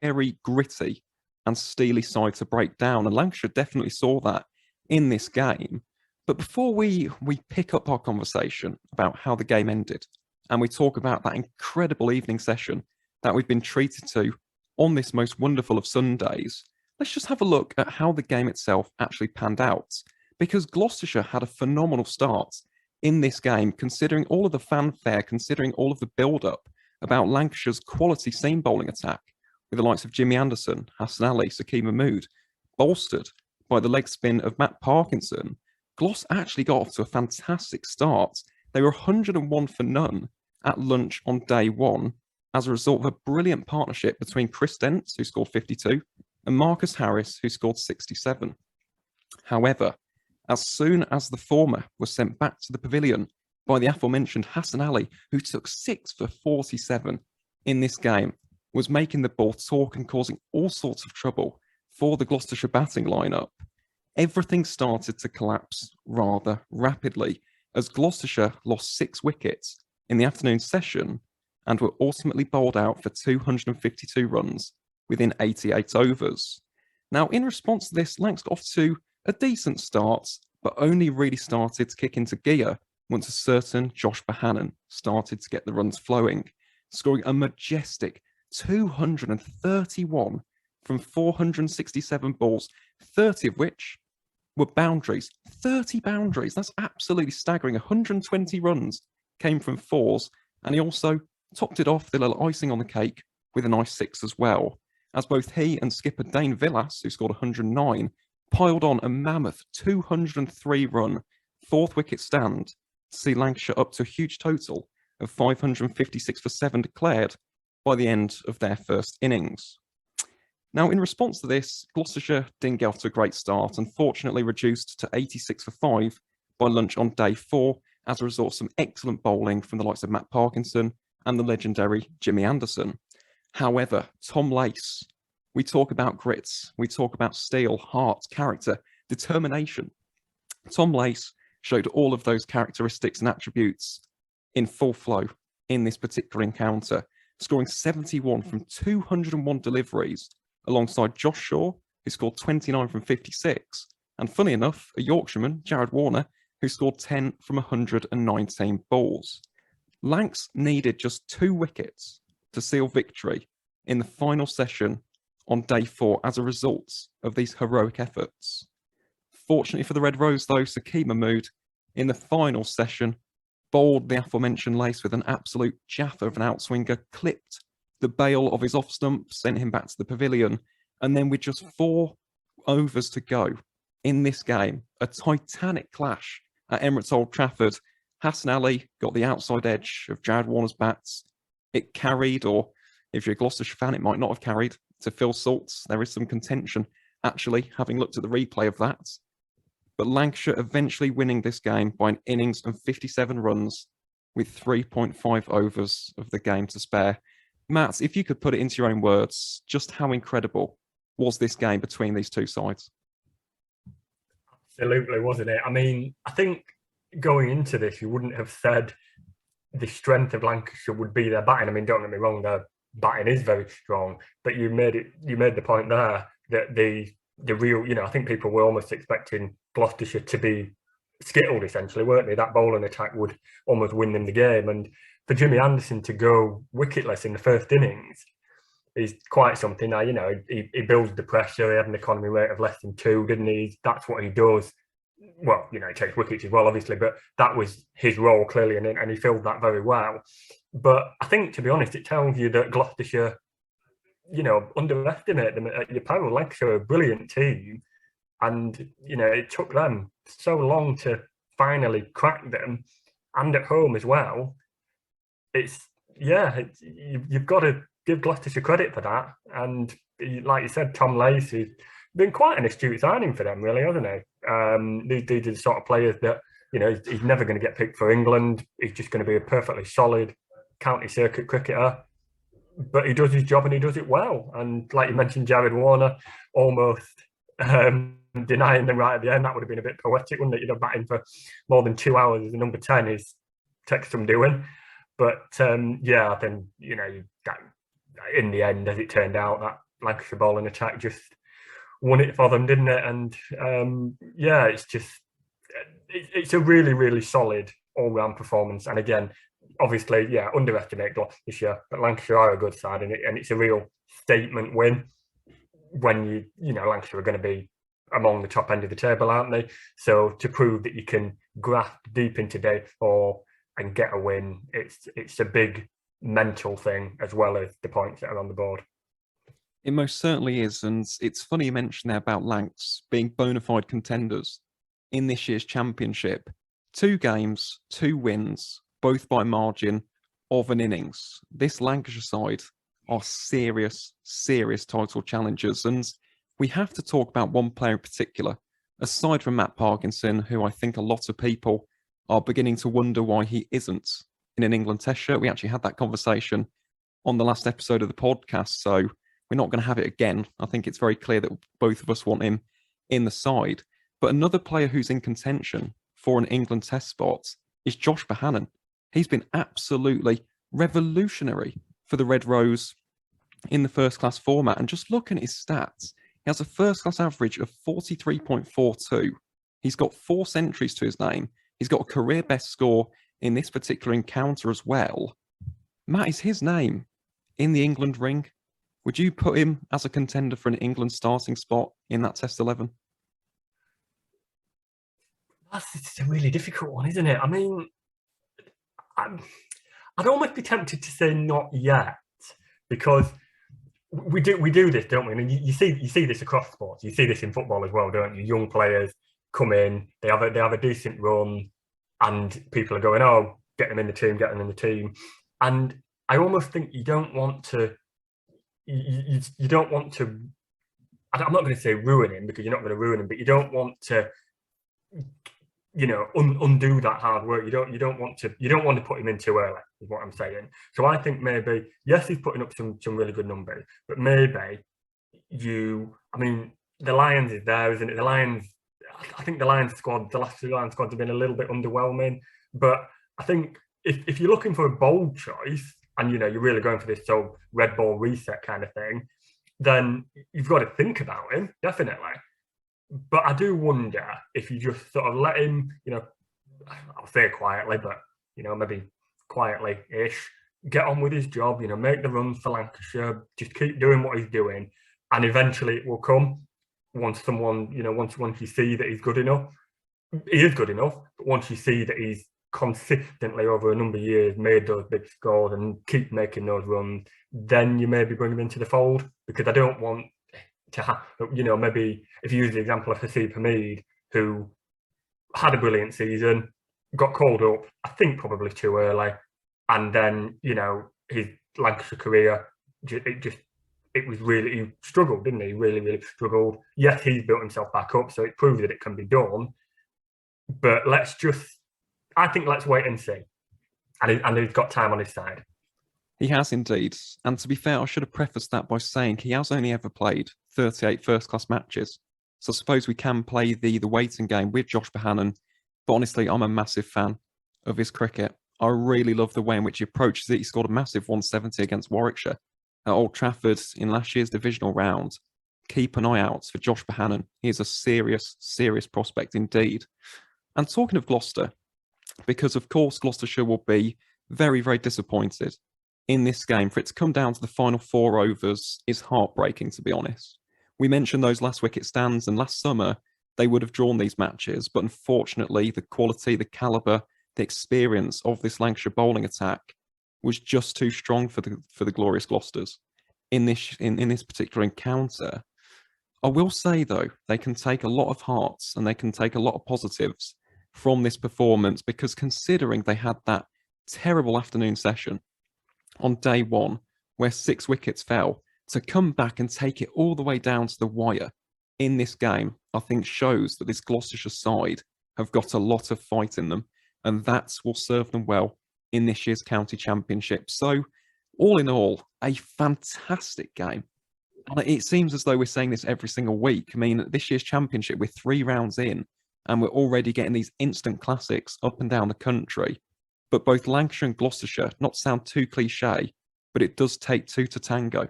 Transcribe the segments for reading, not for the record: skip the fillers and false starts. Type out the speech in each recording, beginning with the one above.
very gritty and steely side to break down. And Lancashire definitely saw that in this game. But before we pick up our conversation about how the game ended, and we talk about that incredible evening session that we've been treated to on this most wonderful of Sundays, let's just have a look at how the game itself actually panned out. Because Gloucestershire had a phenomenal start in this game, considering all of the fanfare, considering all of the build-up about Lancashire's quality seam bowling attack, with the likes of Jimmy Anderson, Hasan Ali, Sakeem Mahmood, bolstered by the leg spin of Matt Parkinson. Gloss actually got off to a fantastic start. They were 101 for none at lunch on day one as a result of a brilliant partnership between Chris Dent, who scored 52, and Marcus Harris, who scored 67. However, as soon as the former was sent back to the pavilion by the aforementioned Hasan Ali, who took 6 for 47 in this game, was making the ball talk and causing all sorts of trouble for the Gloucestershire batting lineup, everything started to collapse rather rapidly as Gloucestershire lost 6 wickets in the afternoon session and were ultimately bowled out for 252 runs within 88 overs. Now, in response to this, Lancs got off to a decent start, but only really started to kick into gear once a certain Josh Bohannon started to get the runs flowing, scoring a majestic 231 from 467 balls, 30 of which were boundaries. 30 boundaries, that's absolutely staggering. 120 runs came from fours, and he also topped it off, the little icing on the cake, with a nice 6 as well, as both he and skipper Dane Villas, who scored 109, piled on a mammoth 203-run fourth wicket stand to see Lancashire up to a huge total of 556 for 7 declared by the end of their first innings. Now, in response to this, Gloucestershire didn't get off to a great start, unfortunately reduced to 86 for 5 by lunch on day 4 as a result of some excellent bowling from the likes of Matt Parkinson and the legendary Jimmy Anderson. However, Tom Lace, we talk about grits, we talk about steel, heart, character, determination. Tom Lace showed all of those characteristics and attributes in full flow in this particular encounter, scoring 71 from 201 deliveries alongside Josh Shaw, who scored 29 from 56, and funny enough, a Yorkshireman, Jared Warner, who scored 10 from 119 balls. Lancs needed just 2 wickets to seal victory in the final session on day 4 as a result of these heroic efforts. Fortunately for the Red Rose, though, Sakeem Mahmood in the final session bowled the aforementioned Lace with an absolute jaffer of an outswinger, clipped the bail of his off stump, sent him back to the pavilion, and then with just 4 overs to go in this game, a titanic clash at Emirates Old Trafford, Hasan Ali got the outside edge of Jared Warner's bats. It carried, or if you're a Gloucestershire fan, it might not have carried, to Phil Salt's. There is some contention, actually, having looked at the replay of that. But Lancashire eventually winning this game by an innings and 57 runs with 3.5 overs of the game to spare. Matt, if you could put it into your own words, just how incredible was this game between these two sides? Absolutely, wasn't it? I mean, I think going into this, you wouldn't have said the strength of Lancashire would be their batting. I mean, don't get me wrong, their batting is very strong, but you made the point there that the real, I think people were almost expecting Gloucestershire to be skittled, essentially, weren't they? That bowling attack would almost win them the game. And for Jimmy Anderson to go wicketless in the first innings is quite something. Now, he builds the pressure. He had an economy rate of less than 2, didn't he? That's what he does. Well, he takes wickets as well, obviously, but that was his role clearly, and he filled that very well. But I think, to be honest, it tells you that Gloucestershire, underestimate them at your peril. Lancashire are a brilliant team, and it took them so long to finally crack them, and at home as well. You've got to give Gloucestershire credit for that. And like you said, Tom Lace has been quite an astute signing for them, really, hasn't he? These are the sort of players that he's never going to get picked for England. He's just going to be a perfectly solid county circuit cricketer. But he does his job and he does it well. And like you mentioned, Jared Warner almost denying them right at the end. That would have been a bit poetic, wouldn't it? Batting for more than 2 hours as a number 10 is takes some doing. But I think that in the end, as it turned out, Lancashire ball and attack just won it for them, didn't it? And yeah, it's a really, really solid all-round performance. And again, obviously, yeah, underestimate Gloucestershire, but Lancashire are a good side, and it's a real statement win when Lancashire are going to be among the top end of the table, aren't they? So to prove that you can graft deep into day 4 and get a win, it's a big mental thing as well as the points that are on the board. It most certainly is, and it's funny you mentioned there about Lancs being bona fide contenders in this year's championship. 2 games, 2 wins, both by margin of an innings. This Lancashire side are serious, serious title challengers, and we have to talk about one player in particular, aside from Matt Parkinson, who I think a lot of people are beginning to wonder why he isn't in an England Test shirt. We actually had that conversation on the last episode of the podcast, so we're not going to have it again. I think it's very clear that both of us want him in the side. But another player who's in contention for an England Test spot is Josh Bohannon. He's been absolutely revolutionary for the Red Rose in the first class format. And just looking at his stats, he has a first class average of 43.42. He's got 4 centuries to his name. He's got a career best score in this particular encounter as well. Matt, is his name in the England ring? Would you put him as a contender for an England starting spot in that Test 11? It's a really difficult one, isn't it? I mean, I'd almost be tempted to say not yet, because we do this, don't we? And you see this across sports. You see this in football as well, don't you? Young players come in, they have a decent run, and people are going, "Oh, get them in the team." And I almost think you don't want to. You don't want to. I'm not going to say ruin him, because you're not going to ruin him, but you don't want to, undo that hard work. You don't want to put him in too early, is what I'm saying. So I think maybe, yes, he's putting up some really good numbers, but maybe the Lions is there, isn't it? The Lions, I think the Lions squad, the last 2 Lions squads have been a little bit underwhelming, but I think if you're looking for a bold choice, and you're really going for this red ball reset kind of thing, then you've got to think about him, definitely. But I do wonder if you just sort of let him, I'll say quietly, but maybe quietly-ish, get on with his job, make the runs for Lancashire, just keep doing what he's doing, and eventually it will come once someone, once you see that he's good enough. He is good enough, but once you see that he's consistently over a number of years made those big scores and keep making those runs, then you maybe bring him into the fold, because I don't want to have, maybe if you use the example of Hasan Ali, who had a brilliant season, got called up, I think probably too early, and then his Lancashire career, it was really, he struggled, didn't he? Really, really struggled. Yes, he's built himself back up, so it proves that it can be done. But I think let's wait and see. And he's got time on his side. He has indeed. And to be fair, I should have prefaced that by saying he has only ever played 38 first-class matches. So I suppose we can play the waiting game with Josh Bohannon. But honestly, I'm a massive fan of his cricket. I really love the way in which he approaches it. He scored a massive 170 against Warwickshire at Old Trafford in last year's divisional round. Keep an eye out for Josh Bohannon. He is a serious, serious prospect indeed. And talking of Gloucester, because of course Gloucestershire will be very, very disappointed in this game. For it to come down to the final 4 overs is heartbreaking, to be honest. We mentioned those last wicket stands, and last summer they would have drawn these matches, but unfortunately the quality, the calibre, the experience of this Lancashire bowling attack was just too strong for the glorious Gloucesters in this particular encounter. I will say though, they can take a lot of hearts and they can take a lot of positives from this performance, because considering they had that terrible afternoon session on day 1 where 6 wickets fell, to come back and take it all the way down to the wire in this game, I think shows that this Gloucestershire side have got a lot of fight in them, and that will serve them well in this year's county championship. So all in all, a fantastic game. And it seems as though we're saying this every single week. I mean, this year's championship, we're 3 rounds in, and we're already getting these instant classics up and down the country. But both Lancashire and Gloucestershire, not to sound too cliche, but it does take 2 to tango.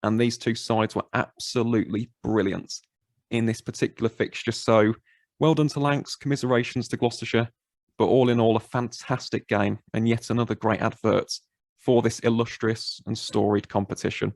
And these two sides were absolutely brilliant in this particular fixture. So well done to Lancs, commiserations to Gloucestershire. But all in all, a fantastic game and yet another great advert for this illustrious and storied competition.